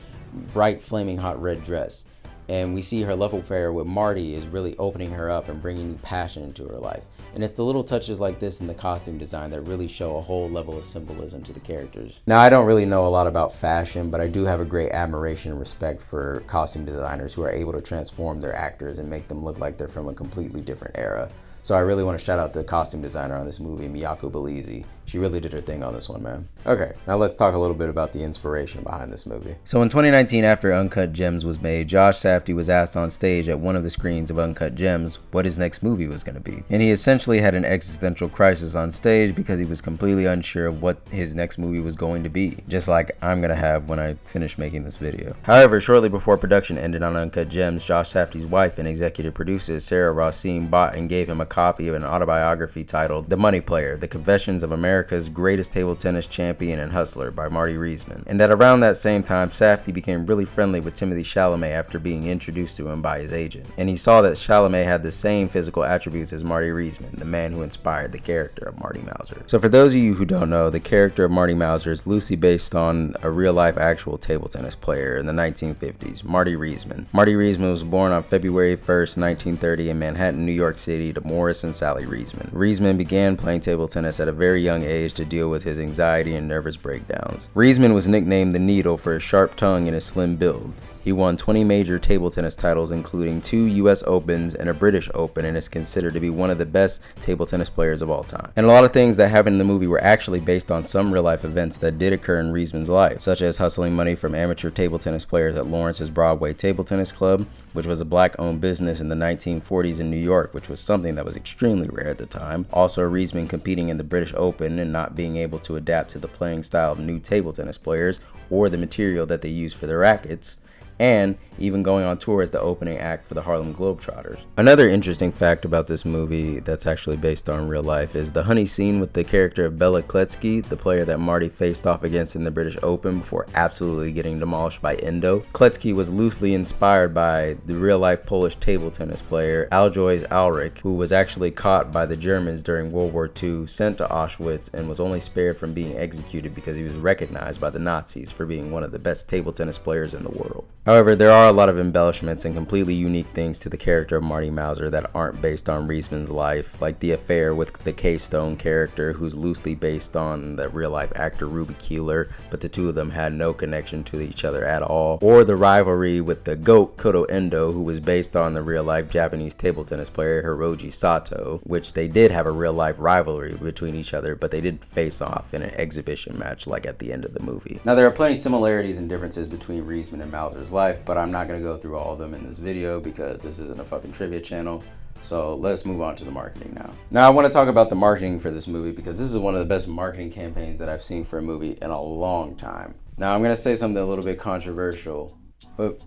bright flaming hot red dress. And we see her love affair with Marty is really opening her up and bringing new passion into her life. And it's the little touches like this in the costume design that really show a whole level of symbolism to the characters. Now, I don't really know a lot about fashion, but I do have a great admiration and respect for costume designers who are able to transform their actors and make them look like they're from a completely different era. So I really want to shout out the costume designer on this movie, Miyako Belize. She really did her thing on this one, man. Okay, now let's talk a little bit about the inspiration behind this movie. So in 2019, after Uncut Gems was made, Josh Safdie was asked on stage at one of the screens of Uncut Gems what his next movie was going to be. And he essentially had an existential crisis on stage because he was completely unsure of what his next movie was going to be, just like I'm going to have when I finish making this video. However, shortly before production ended on Uncut Gems, Josh Safdie's wife and executive producer Sarah Racine bought and gave him a copy of an autobiography titled The Money Player, The Confessions of America's Greatest Table Tennis Champion and Hustler by Marty Supreme. And that around that same time, Safdie became really friendly with Timothée Chalamet after being introduced to him by his agent. And he saw that Chalamet had the same physical attributes as Marty Supreme, the man who inspired the character of Marty Mauser. So for those of you who don't know, the character of Marty Mauser is loosely based on a real-life actual table tennis player in the 1950s, Marty Supreme. Marty Supreme was born on February 1st, 1930 in Manhattan, New York City to Morris and Sally Supreme. Supreme began playing table tennis at a very young age to deal with his anxiety and nervous breakdowns. Supreme was nicknamed the Needle for his sharp tongue and his slim build. He won 20 major table tennis titles, including 2 US Opens and a British Open, and is considered to be one of the best table tennis players of all time. And a lot of things that happened in the movie were actually based on some real-life events that did occur in Supreme's life, such as hustling money from amateur table tennis players at Lawrence's Broadway Table Tennis Club, which was a black-owned business in the 1940s in New York, which was something that was extremely rare at the time. Also, Supreme competing in the British Open and not being able to adapt to the playing style of new table tennis players or the material that they use for their rackets, and even going on tour as the opening act for the Harlem Globetrotters. Another interesting fact about this movie that's actually based on real life is the honey scene with the character of Bela Kletsky, the player that Marty faced off against in the British Open before absolutely getting demolished by Endo. Kletsky was loosely inspired by the real-life Polish table tennis player Alois Ulrich, who was actually caught by the Germans during World War II, sent to Auschwitz, and was only spared from being executed because he was recognized by the Nazis for being one of the best table tennis players in the world. However, there are a lot of embellishments and completely unique things to the character of Marty Mauser that aren't based on Supreme's life, like the affair with the K-Stone character, who's loosely based on the real-life actor Ruby Keeler, but the two of them had no connection to each other at all, or the rivalry with the GOAT Koto Endo, who was based on the real-life Japanese table tennis player Hiroji Sato, which they did have a real-life rivalry between each other, but they did face off in an exhibition match like at the end of the movie. Now, there are plenty of similarities and differences between Supreme and Mauser's life, but I'm not going to go through all of them in this video because this isn't a fucking trivia channel. So let's move on to the marketing now. Now I want to talk about the marketing for this movie because this is one of the best marketing campaigns that I've seen for a movie in a long time. Now I'm going to say something a little bit controversial, but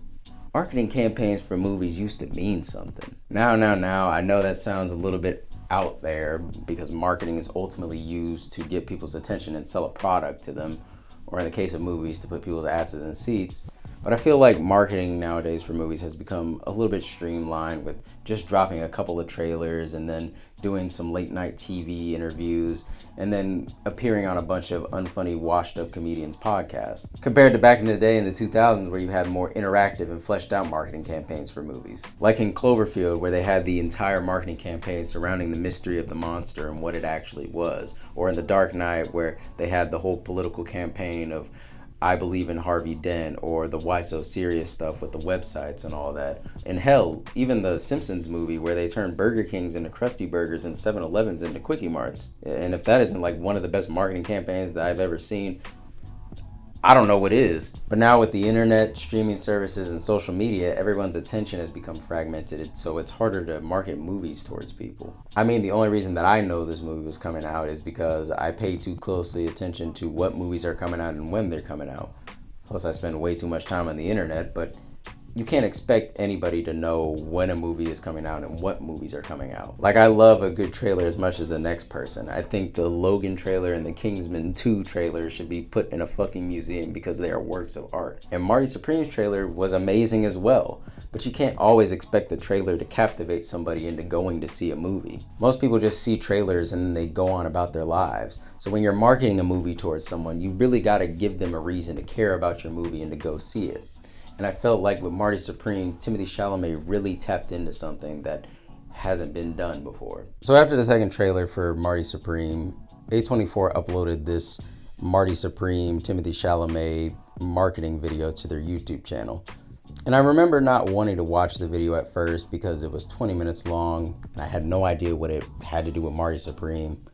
marketing campaigns for movies used to mean something. Now, I know that sounds a little bit out there because marketing is ultimately used to get people's attention and sell a product to them, or in the case of movies, to put people's asses in seats. But I feel like marketing nowadays for movies has become a little bit streamlined with just dropping a couple of trailers and then doing some late night TV interviews and then appearing on a bunch of unfunny washed up comedians podcasts. Compared to back in the day in the 2000s where you had more interactive and fleshed out marketing campaigns for movies. Like in Cloverfield where they had the entire marketing campaign surrounding the mystery of the monster and what it actually was. Or in The Dark Knight where they had the whole political campaign of I believe in Harvey Dent, or the Why So Serious stuff with the websites and all that. And hell, even the Simpsons movie where they turned Burger Kings into Krusty Burgers and 7-Elevens into Quickie Marts. And if that isn't like one of the best marketing campaigns that I've ever seen, I don't know what is. But now with the internet, streaming services, and social media, everyone's attention has become fragmented, so it's harder to market movies towards people. I mean, the only reason that I know this movie was coming out is because I pay too closely attention to what movies are coming out and when they're coming out. Plus, I spend way too much time on the internet, but you can't expect anybody to know when a movie is coming out and what movies are coming out. Like, I love a good trailer as much as the next person. I think the Logan trailer and the Kingsman 2 trailer should be put in a fucking museum because they are works of art. And Marty Supreme's trailer was amazing as well. But you can't always expect the trailer to captivate somebody into going to see a movie. Most people just see trailers and then they go on about their lives. So when you're marketing a movie towards someone, you really gotta give them a reason to care about your movie and to go see it. And I felt like with Marty Supreme, Timothée Chalamet really tapped into something that hasn't been done before. So after the second trailer for Marty Supreme, A24 uploaded this Marty Supreme, Timothée Chalamet marketing video to their YouTube channel. And I remember not wanting to watch the video at first because it was 20 minutes long and I had no idea what it had to do with Marty Supreme.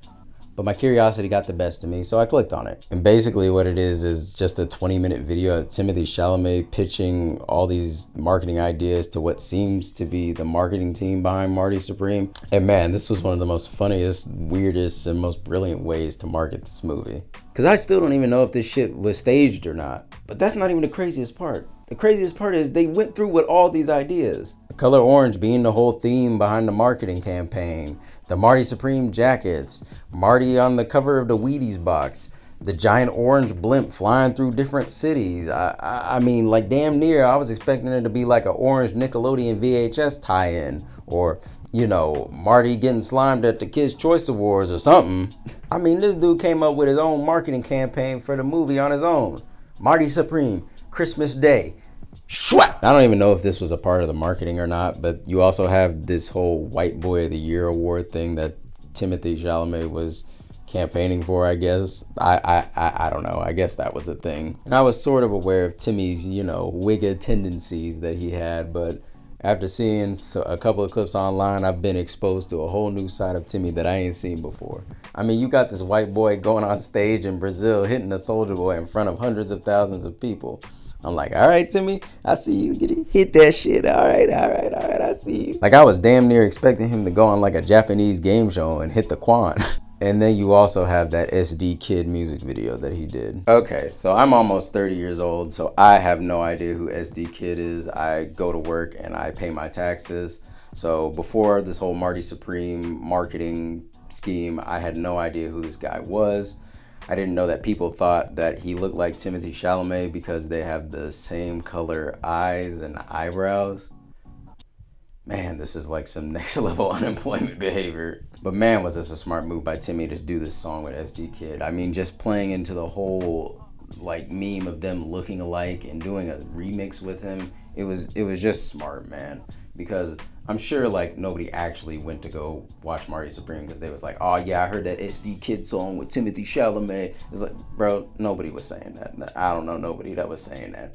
But my curiosity got the best of me, so I clicked on it. And basically what it is just a 20-minute video of Timothée Chalamet pitching all these marketing ideas to what seems to be the marketing team behind Marty Supreme. And man, this was one of the most funniest, weirdest, and most brilliant ways to market this movie. Because I still don't even know if this shit was staged or not. But that's not even the craziest part. The craziest part is they went through with all these ideas. The color orange being the whole theme behind the marketing campaign. The Marty Supreme jackets. Marty on the cover of the Wheaties box. The giant orange blimp flying through different cities. I mean, like damn near, I was expecting it to be like an orange Nickelodeon VHS tie-in. Or, you know, Marty getting slimed at the Kids' Choice Awards or something. I mean, this dude came up with his own marketing campaign for the movie on his own. Marty Supreme, Christmas Day. SCHWAP! I don't even know if this was a part of the marketing or not, but you also have this whole White Boy of the Year award thing that Timothée Chalamet was campaigning for, I guess. I don't know. I guess that was a thing. And I was sort of aware of Timmy's, you know, wigga tendencies that he had, but after seeing a couple of clips online, I've been exposed to a whole new side of Timmy that I ain't seen before. I mean, you got this white boy going on stage in Brazil hitting a Soulja Boy in front of hundreds of thousands of people. I'm like, all right, Timmy, I see you. Hit that shit. All right, I see you. Like, I was damn near expecting him to go on like a Japanese game show and hit the Quan. And then you also have that SD Kid music video that he did. Okay, so I'm almost 30 years old, so I have no idea who SD Kid is. I go to work and I pay my taxes. So before this whole Marty Supreme marketing scheme, I had no idea who this guy was. I didn't know that people thought that he looked like Timothée Chalamet because they have the same color eyes and eyebrows. Man, this is like some next level unemployment behavior. But man, was this a smart move by Timmy to do this song with SD Kid. I mean, just playing into the whole like meme of them looking alike and doing a remix with him. It was just smart, man. Because I'm sure like nobody actually went to go watch Marty Supreme because they was like, oh yeah, I heard that SD Kid song with Timothée Chalamet. It's like, bro, nobody was saying that. I don't know nobody that was saying that.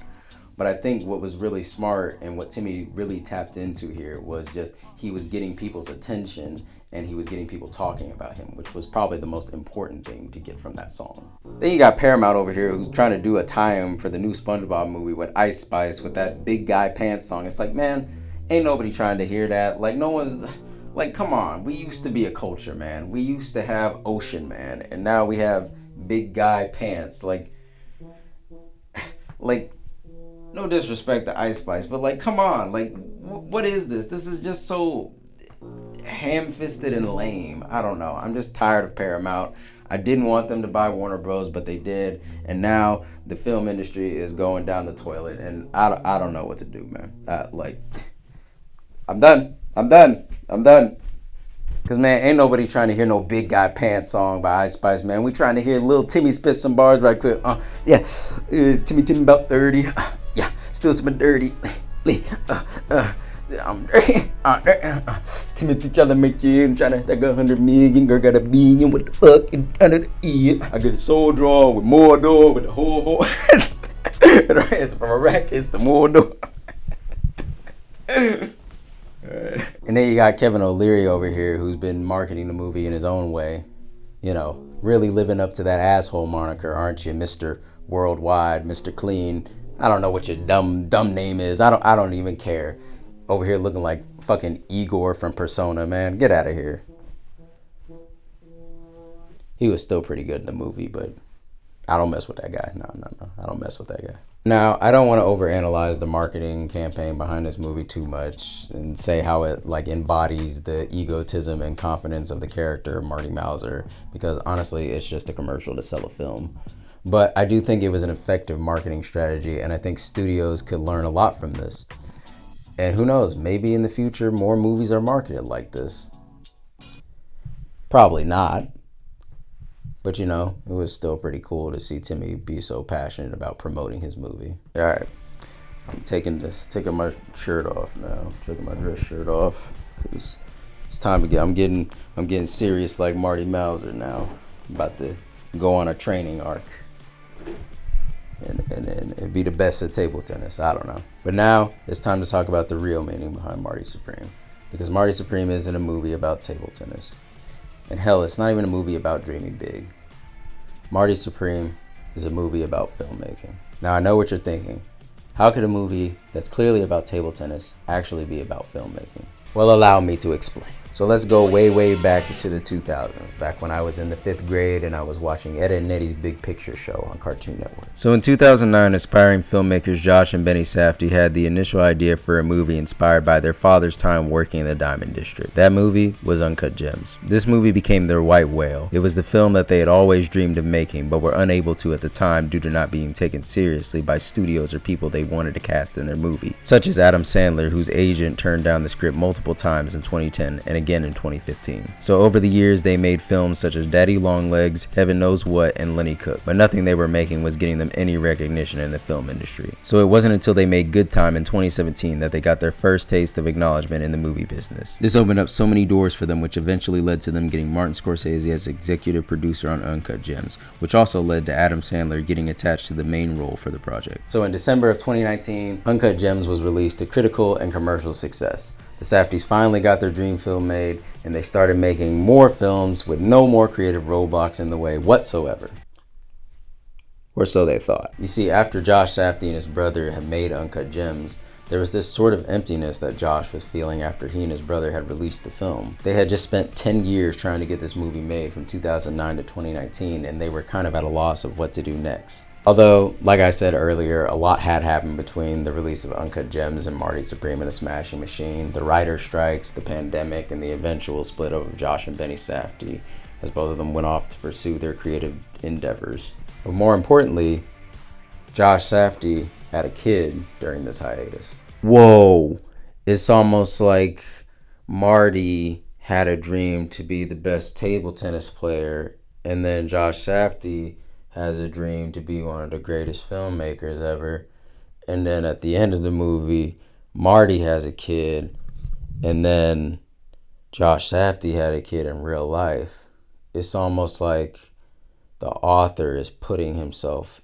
But I think what was really smart and what Timmy really tapped into here was just he was getting people's attention and he was getting people talking about him, which was probably the most important thing to get from that song. Then you got Paramount over here who's trying to do a tie-in for the new SpongeBob movie with Ice Spice with that Big Guy Pants song. It's like, man, ain't nobody trying to hear that. Like, no one's, like, come on. We used to be a culture, man. We used to have Ocean Man, and now we have Big Guy Pants. Like, no disrespect to Ice Spice, but like, come on. Like, what is this? This is just so ham-fisted and lame. I don't know. I'm just tired of Paramount. I didn't want them to buy Warner Bros, but they did. And now the film industry is going down the toilet, and I don't know what to do, man. I'm done. Cause man, ain't nobody trying to hear no Big Guy Pants song by Ice Spice, man. We trying to hear little Timmy spit some bars right quick. Timmy about 30. Still some dirty. I'm Timothy trying to make you in, trying to take 100 million. Girl got a billion. What the fuck under the ear? I get a soul draw with more door with the whole. It's from Iraq. It's the more door. And then you got Kevin O'Leary over here who's been marketing the movie in his own way. You know, really living up to that asshole moniker, aren't you, Mr. Worldwide, Mr. Clean? I don't know what your dumb name is. I don't even care. Over here looking like fucking Igor from Persona, man. Get out of here. He was still pretty good in the movie, but I don't mess with that guy. No. I don't mess with that guy. Now, I don't want to overanalyze the marketing campaign behind this movie too much and say how it like embodies the egotism and confidence of the character Marty Mauser, because honestly, it's just a commercial to sell a film. But I do think it was an effective marketing strategy, and I think studios could learn a lot from this. And who knows, maybe in the future more movies are marketed like this. Probably not. But you know, it was still pretty cool to see Timmy be so passionate about promoting his movie. All right, I'm taking my shirt off now. Taking my dress shirt off because it's time to get. I'm getting serious like Marty Mauser now. I'm about to go on a training arc. and be the best at table tennis. I don't know. But now it's time to talk about the real meaning behind Marty Supreme. Because Marty Supreme isn't a movie about table tennis. And hell, it's not even a movie about dreaming big. Marty Supreme is a movie about filmmaking. Now I know what you're thinking. How could a movie that's clearly about table tennis actually be about filmmaking? Well, allow me to explain. So let's go way back into the 2000s, back when I was in the 5th grade and I was watching Ed, Edd n Eddy's Big Picture show on Cartoon Network. So in 2009, aspiring filmmakers Josh and Benny Safdie had the initial idea for a movie inspired by their father's time working in the Diamond District. That movie was Uncut Gems. This movie became their white whale. It was the film that they had always dreamed of making, but were unable to at the time due to not being taken seriously by studios or people they wanted to cast in their movie, such as Adam Sandler, whose agent turned down the script multiple times in 2010 and again in 2015. So over the years, they made films such as Daddy Longlegs, Heaven Knows What, and Lenny Cook, but nothing they were making was getting them any recognition in the film industry. So it wasn't until they made Good Time in 2017 that they got their first taste of acknowledgement in the movie business. This opened up so many doors for them, which eventually led to them getting Martin Scorsese as executive producer on Uncut Gems, which also led to Adam Sandler getting attached to the main role for the project. So in December of 2019, Uncut Gems was released to critical and commercial success. The Safdies finally got their dream film made, and they started making more films with no more creative roadblocks in the way whatsoever. Or so they thought. You see, after Josh Safdie and his brother had made Uncut Gems, there was this sort of emptiness that Josh was feeling after he and his brother had released the film. They had just spent 10 years trying to get this movie made from 2009 to 2019, and they were kind of at a loss of what to do next. Although, like I said earlier, a lot had happened between the release of Uncut Gems and Marty Supreme and the Smashing Machine, the writer strikes, the pandemic, and the eventual split up of Josh and Benny Safdie, as both of them went off to pursue their creative endeavors. But more importantly, Josh Safdie had a kid during this hiatus. Whoa! It's almost like Marty had a dream to be the best table tennis player, and then Josh Safdie has a dream to be one of the greatest filmmakers ever. And then at the end of the movie, Marty has a kid, and then Josh Safdie had a kid in real life. It's almost like the author is putting himself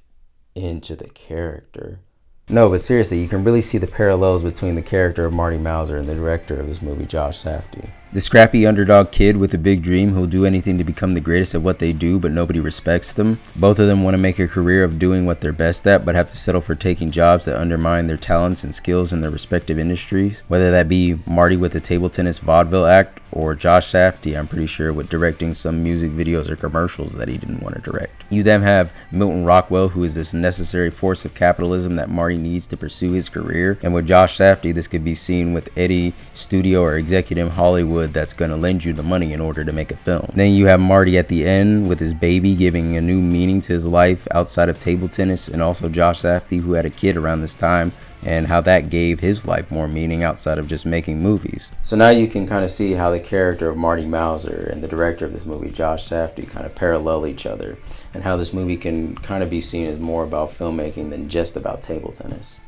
into the character. No, but seriously, you can really see the parallels between the character of Marty Mauser and the director of this movie, Josh Safdie. The scrappy underdog kid with a big dream who'll do anything to become the greatest at what they do, but nobody respects them. Both of them want to make a career of doing what they're best at, but have to settle for taking jobs that undermine their talents and skills in their respective industries. Whether that be Marty with the table tennis vaudeville act, or Josh Safdie, I'm pretty sure, with directing some music videos or commercials that he didn't want to direct. You then have Milton Rockwell, who is this necessary force of capitalism that Marty needs to pursue his career. And with Josh Safdie, this could be seen with Eddie studio or executive Hollywood that's going to lend you the money in order to make a film. Then you have Marty at the end with his baby giving a new meaning to his life outside of table tennis, and also Josh Safdie, who had a kid around this time, and how that gave his life more meaning outside of just making movies. So now you can kind of see how the character of Marty Mauser and the director of this movie, Josh Safdie, kind of parallel each other, and how this movie can kind of be seen as more about filmmaking than just about table tennis.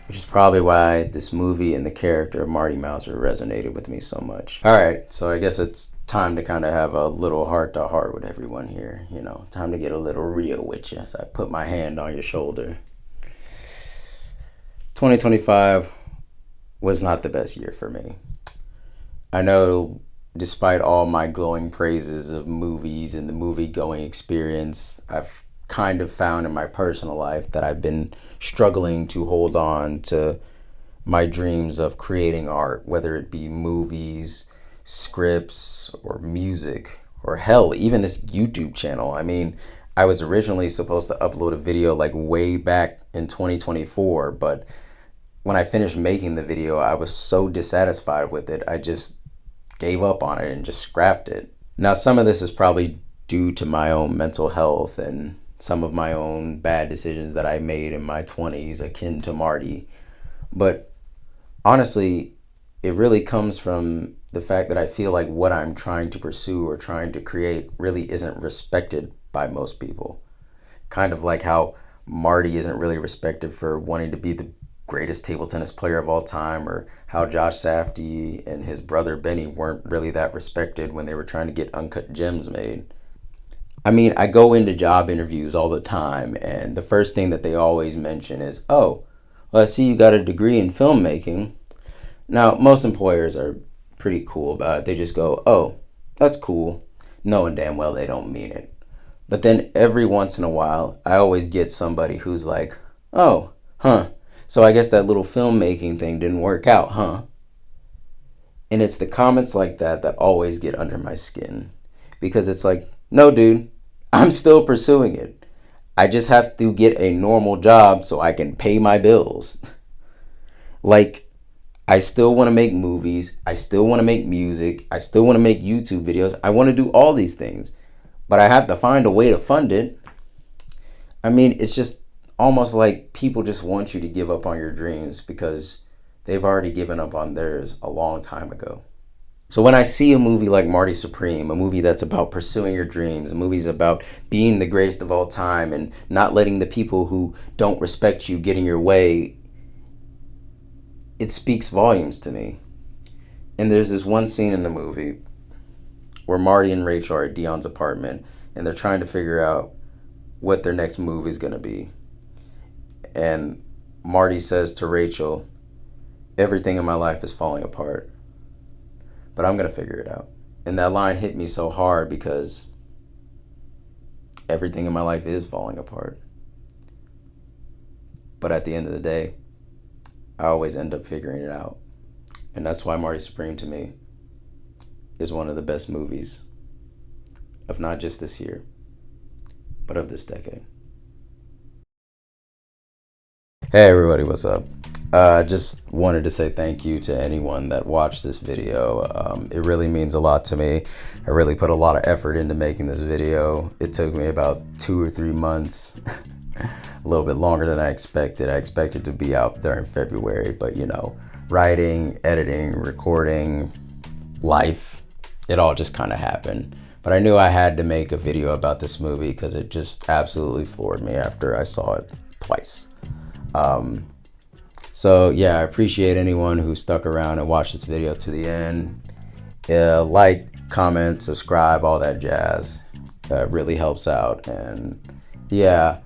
Which is probably why this movie and the character of Marty Mauser resonated with me so much. Alright, so I guess it's time to kind of have a little heart-to-heart with everyone here. You know, time to get a little real with you as I put my hand on your shoulder. 2025 was not the best year for me. I know despite all my glowing praises of movies and the movie-going experience, I've kind of found in my personal life that I've been struggling to hold on to my dreams of creating art, whether it be movies, scripts, or music, or hell, even this YouTube channel. I mean, I was originally supposed to upload a video like way back in 2024, but when I finished making the video, I was so dissatisfied with it, I just gave up on it and just scrapped it. Now, some of this is probably due to my own mental health and some of my own bad decisions that I made in my 20s, akin to Marty. But honestly, it really comes from the fact that I feel like what I'm trying to pursue or trying to create really isn't respected by most people. Kind of like how Marty isn't really respected for wanting to be the greatest table tennis player of all time, or how Josh Safdie and his brother Benny weren't really that respected when they were trying to get Uncut Gems made. I mean, I go into job interviews all the time, and the first thing that they always mention is, oh, well, I see you got a degree in filmmaking. Now, most employers are pretty cool about it. They just go, oh, that's cool, knowing damn well they don't mean it. But then every once in a while, I always get somebody who's like, oh, huh, so I guess that little filmmaking thing didn't work out, huh? And it's the comments like that that always get under my skin. Because it's like, no, dude, I'm still pursuing it. I just have to get a normal job so I can pay my bills. Like, I still want to make movies. I still want to make music. I still want to make YouTube videos. I want to do all these things. But I have to find a way to fund it. I mean, it's just almost like people just want you to give up on your dreams because they've already given up on theirs a long time ago. So when I see a movie like Marty Supreme, a movie that's about pursuing your dreams, a movie about being the greatest of all time and not letting the people who don't respect you get in your way, it speaks volumes to me. And there's this one scene in the movie where Marty and Rachel are at Dion's apartment and they're trying to figure out what their next move is going to be. And Marty says to Rachel, everything in my life is falling apart, but I'm going to figure it out. And that line hit me so hard because everything in my life is falling apart. But at the end of the day, I always end up figuring it out. And that's why Marty Supreme to me is one of the best movies of not just this year, but of this decade. Hey everybody, what's up? Just wanted to say thank you to anyone that watched this video. It really means a lot to me. I really put a lot of effort into making this video. It took me about 2 or 3 months, a little bit longer than I expected. I expected to be out during February, but you know, writing, editing, recording, life, it all just kind of happened. But I knew I had to make a video about this movie because it just absolutely floored me after I saw it twice. So yeah, I appreciate anyone who stuck around and watched this video to the end. Like, comment, subscribe, all that jazz. That really helps out. And yeah,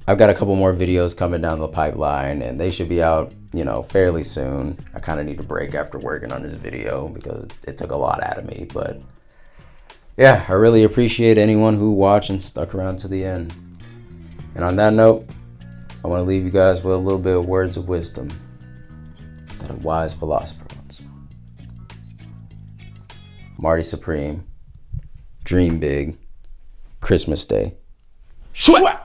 I've got a couple more videos coming down the pipeline and they should be out, you know, fairly soon. I kind of need a break after working on this video because it took a lot out of me. But yeah, I really appreciate anyone who watched and stuck around to the end. And on that note, I want to leave you guys with a little bit of words of wisdom that a wise philosopher once. Marty Supreme, dream big, Christmas Day. SCHWAP!